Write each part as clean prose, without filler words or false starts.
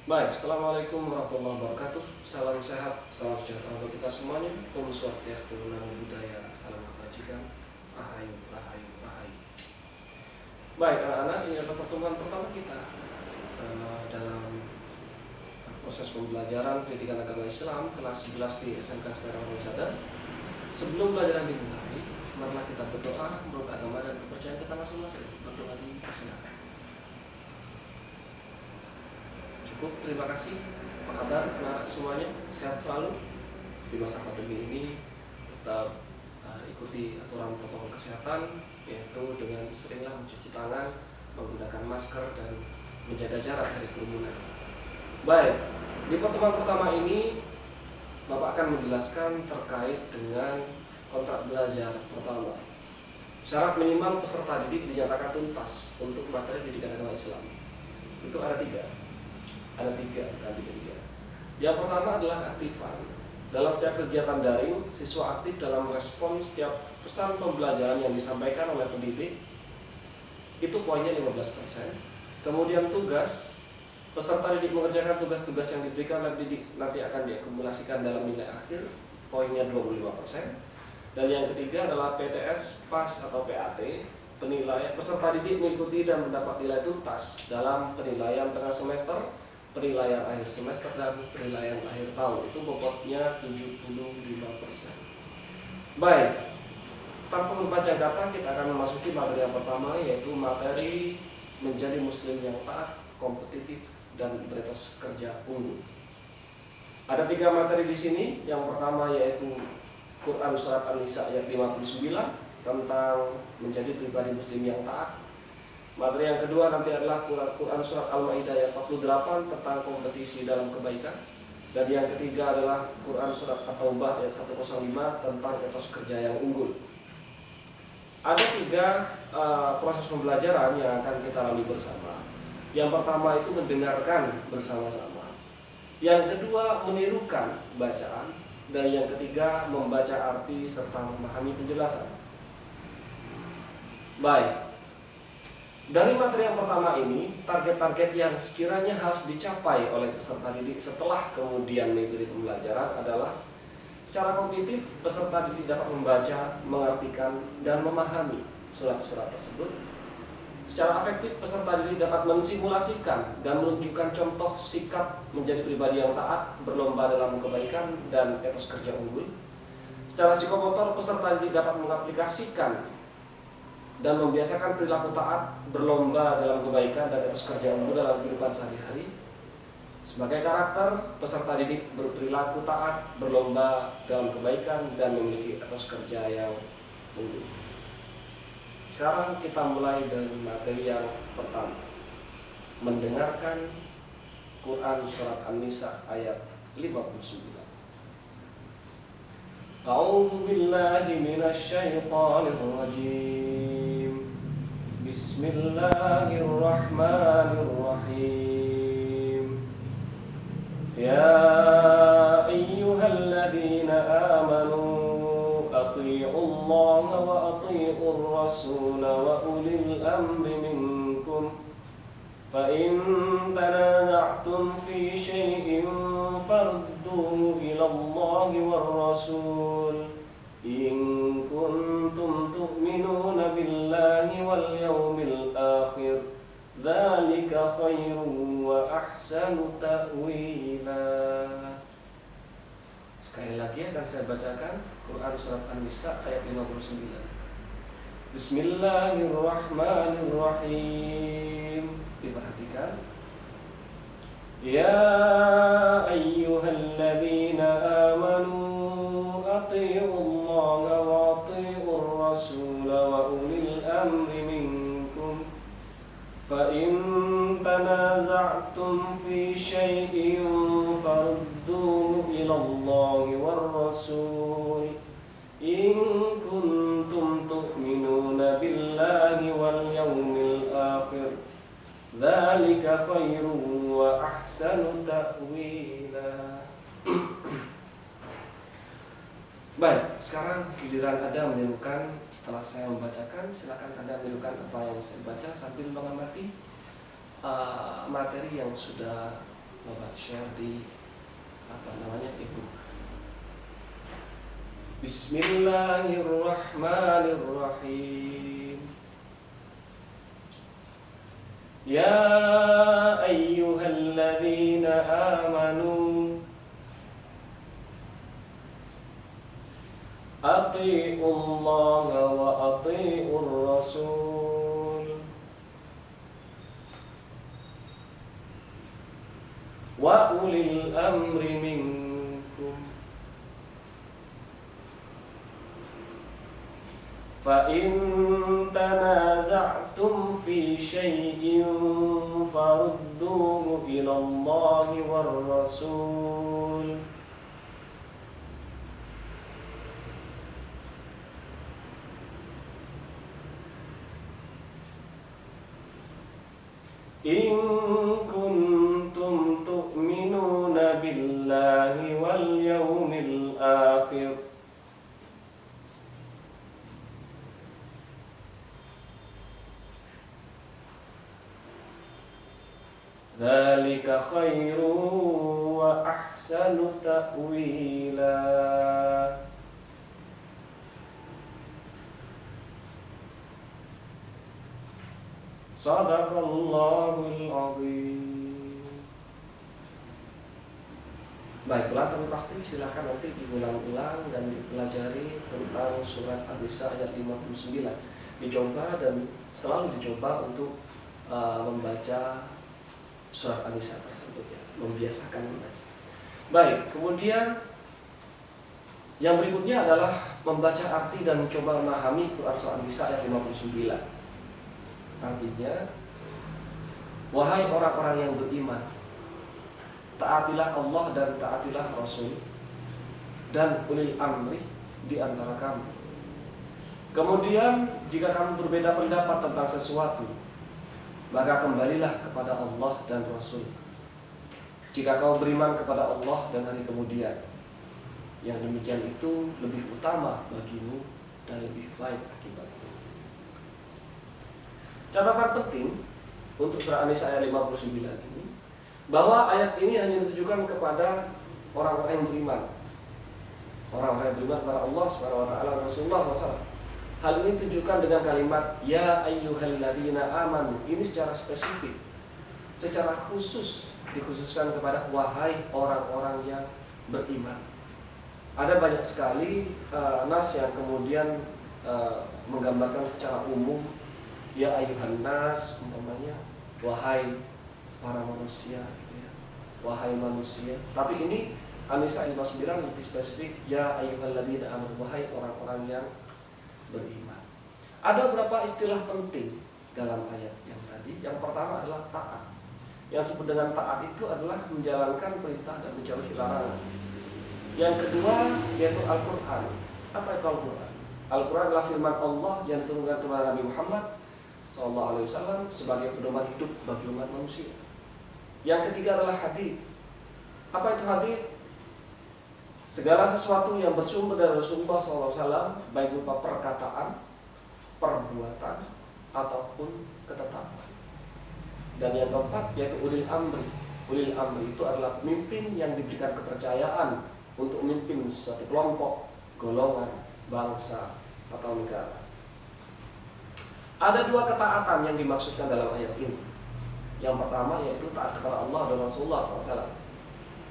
Baik, Assalamualaikum warahmatullahi wabarakatuh. Salam sehat, salam sejahtera untuk kita semuanya. Om Swastiastu, Namo Buddhaya, salam kebajikan, rahayu, rahayu, rahayu. Baik, anak-anak, ini adalah pertemuan pertama kita dalam proses pembelajaran pendidikan agama Islam kelas 11 di SMK Setara Husada. Sebelum pelajaran dimulai, marilah kita berdoa menurut agama dan kepercayaan kita masing-masing. Berdoa di persilakan. Cukup, terima kasih. Apa kabar anak semuanya? Sehat selalu? Di masa pandemi ini tetap ikuti aturan protokol kesehatan, yaitu dengan seringlah mencuci tangan, menggunakan masker, dan menjaga jarak dari kerumunan. Baik, di pertemuan pertama ini Bapak akan menjelaskan terkait dengan kontrak belajar pertama. Syarat minimal peserta didik dinyatakan tuntas untuk materi pendidikan agama Islam. Itu ada tiga. Yang pertama adalah keaktifan. Dalam setiap kegiatan daring, siswa aktif dalam merespon setiap pesan pembelajaran yang disampaikan oleh pendidik. Itu poinnya 15%. Kemudian tugas, peserta didik mengerjakan tugas-tugas yang diberikan oleh pendidik nanti akan diakumulasikan dalam nilai akhir, poinnya 25%. Dan yang ketiga adalah PTS, PAS atau PAT, penilaian peserta didik mengikuti dan mendapat nilai tuntas dalam penilaian tengah semester, penilaian akhir semester, dan penilaian akhir tahun. Itu bobotnya 75%. Baik, tanpa membaca data, kita akan memasuki materi yang pertama, yaitu materi menjadi muslim yang taat, kompetitif, dan beretos kerja unggul. Ada 3 materi di sini. Yang pertama yaitu Quran Surat An-Nisa ayat 59 tentang menjadi pribadi muslim yang taat. Materi yang kedua nanti adalah Quran Surat Al-Ma'idah ayat 48 tentang kompetisi dalam kebaikan. Dan yang ketiga adalah Quran Surat At-Taubah ayat 105 tentang etos kerja yang unggul. Ada 3 proses pembelajaran yang akan kita lalui bersama. Yang pertama itu mendengarkan bersama-sama. Yang kedua menirukan bacaan. Dan yang ketiga membaca arti serta memahami penjelasan. Baik. Dari materi yang pertama ini, target-target yang sekiranya harus dicapai oleh peserta didik setelah kemudian mengikuti pembelajaran adalah secara kognitif, peserta didik dapat membaca, mengartikan, dan memahami surat-surat tersebut. Secara afektif, peserta didik dapat mensimulasikan dan menunjukkan contoh sikap menjadi pribadi yang taat, berlomba dalam kebaikan, dan etos kerja unggul. Secara psikomotor, peserta didik dapat mengaplikasikan dan membiasakan perilaku taat, berlomba dalam kebaikan, dan etos kerja unggul dalam kehidupan sehari-hari. Sebagai karakter, peserta didik berperilaku taat, berlomba dalam kebaikan, dan memiliki etos kerja yang unggul. Sekarang kita mulai dari materi yang pertama, mendengarkan Quran Surat An-Nisa ayat 59. A'udzu billahi minasy syaithanir rajim. Bismillahirrahmanirrahim. Ya ayyuhalladzina amanu athi'ullaha wa athi'ur rasul wa ulil amri minkum. Fa in tanaza'tum fi syai'in farudduhu ila Allahi war rasul in kuntum tu'minuna billahi wal yawmil akhir. Dzalika khairun wa ahsanu ta'wila. Sekali lagi akan saya bacakan Quran Surat An-Nisa ayat 59. Bismillahirrahmanirrahim. Diperhatikan. Ya ayyuhalladzina amanu athi'ullaha wa athi'ur rasul wa ulil amri minkum. Fa in tanaza'tum fi syai'in farudduhu ila Allahi war rasul in kuntum tu'minuna billahi wal yawmil akhir. Dzalika khairun wa ahsanu ta'wila. Baik, sekarang giliran Anda menirukan setelah saya membacakan. Silakan Anda menirukan apa yang saya baca sambil mengamati materi yang sudah Bapak share di ibu. Bismillahirrahmanirrahim. Ya ayyuhalladzina amanu atii'ullaha wa atii'ur rasul wa ulil amri minkum fa in tanaza'tum fi syai'in farudduhu ila Allahi war rasul in kuntum tu'minuna billahi wal yawmil akhir dzalika khairu wa ahsanu ta'wila. Shadaqallahul azim. Baiklah, tapi pasti silakan nanti diulang-ulang dan dipelajari tentang surat An-Nisa ayat 59. Dicoba dan selalu dicoba untuk membaca surat An-Nisa tersebut ya, membiasakan membaca. Baik, kemudian yang berikutnya adalah membaca arti dan mencoba memahami Quran surat An-Nisa ayat 59. Artinya, wahai orang-orang yang beriman, taatilah Allah dan taatilah Rasul dan ulil amri di antara kamu. Kemudian, jika kamu berbeda pendapat tentang sesuatu, maka kembalilah kepada Allah dan Rasul. Jika kau beriman kepada Allah dan hari kemudian, yang demikian itu lebih utama bagimu dan lebih baik akibatnya. Catatan penting untuk surah An-Nisa ayat 59 ini, bahwa ayat ini hanya ditujukan kepada orang-orang yang beriman, orang-orang yang beriman kepada Allah Subhanahu wa taala dan Rasulullah SAW. Hal ini ditujukan dengan kalimat ya ayyuhalladzina amanu. Ini secara spesifik, secara khusus dikhususkan kepada wahai orang-orang yang beriman. Ada banyak sekali nas yang kemudian menggambarkan secara umum ya ayyuhan nas, umpamanya wahai para manusia gitu ya. Wahai manusia. Tapi ini An-Nisa 59 lebih spesifik ya ayyuhalladzina amanu, wahai orang-orang yang beriman. Ada beberapa istilah penting dalam ayat yang tadi. Yang pertama adalah taat. Yang disebut dengan taat itu adalah menjalankan perintah dan menjauhi larangan. Yang kedua yaitu Al-Quran. Apa itu Al-Quran? Al-Quran adalah firman Allah yang diturunkan kepada Nabi Muhammad SAW sebagai pedoman hidup bagi umat manusia. Yang ketiga adalah hadis. Apa itu hadis? Segala sesuatu yang bersumber dari Rasulullah SAW, baik berupa perkataan, perbuatan, ataupun ketetapan. Dan yang keempat yaitu ulil amri. Ulil amri itu adalah pemimpin yang diberikan kepercayaan untuk memimpin suatu kelompok, golongan, bangsa, atau negara. Ada dua ketaatan yang dimaksudkan dalam ayat ini. Yang pertama yaitu taat kepada Allah dan Rasulullah SAW.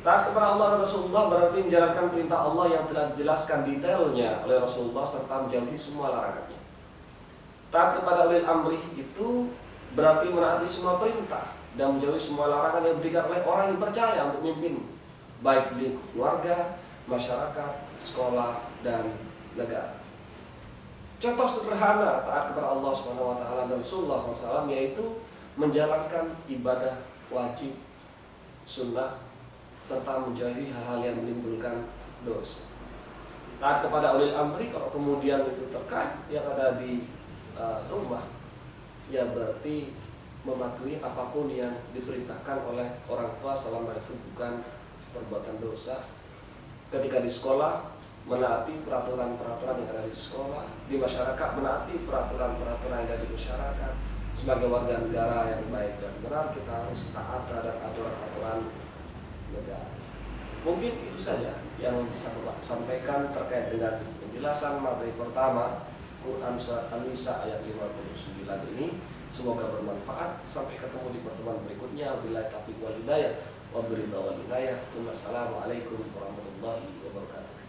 Taat kepada Allah dan Rasulullah berarti menjalankan perintah Allah yang telah dijelaskan detailnya oleh Rasulullah serta menjauhi semua larangannya. Taat kepada ulil amri itu berarti menaati semua perintah dan menjauhi semua larangan yang diberikan oleh orang yang percaya untuk memimpin, baik di keluarga, masyarakat, sekolah, dan negara. Contoh sederhana taat kepada Allah Subhanahu wa taala dan Rasulullah SAW yaitu menjalankan ibadah wajib, sunnah, serta menjauhi hal-hal yang menimbulkan dosa. Taat kepada ulil amri kalau kemudian itu terkait yang ada di rumah, ya berarti mematuhi apapun yang diperintahkan oleh orang tua selama itu bukan perbuatan dosa. Ketika di sekolah, menaati peraturan-peraturan yang ada di sekolah. Di masyarakat, menaati peraturan-peraturan yang ada di masyarakat. Sebagai warga negara yang baik dan benar, kita harus taat terhadap aturan-aturan negara. Mungkin itu saja yang bisa Bapak sampaikan terkait dengan penjelasan materi pertama Quran Surat An-Nisa ayat 59 ini. Semoga bermanfaat. Sampai ketemu di pertemuan berikutnya. Wabillahi taufiq wal hidayah. Wassalamualaikum warahmatullahi wabarakatuh.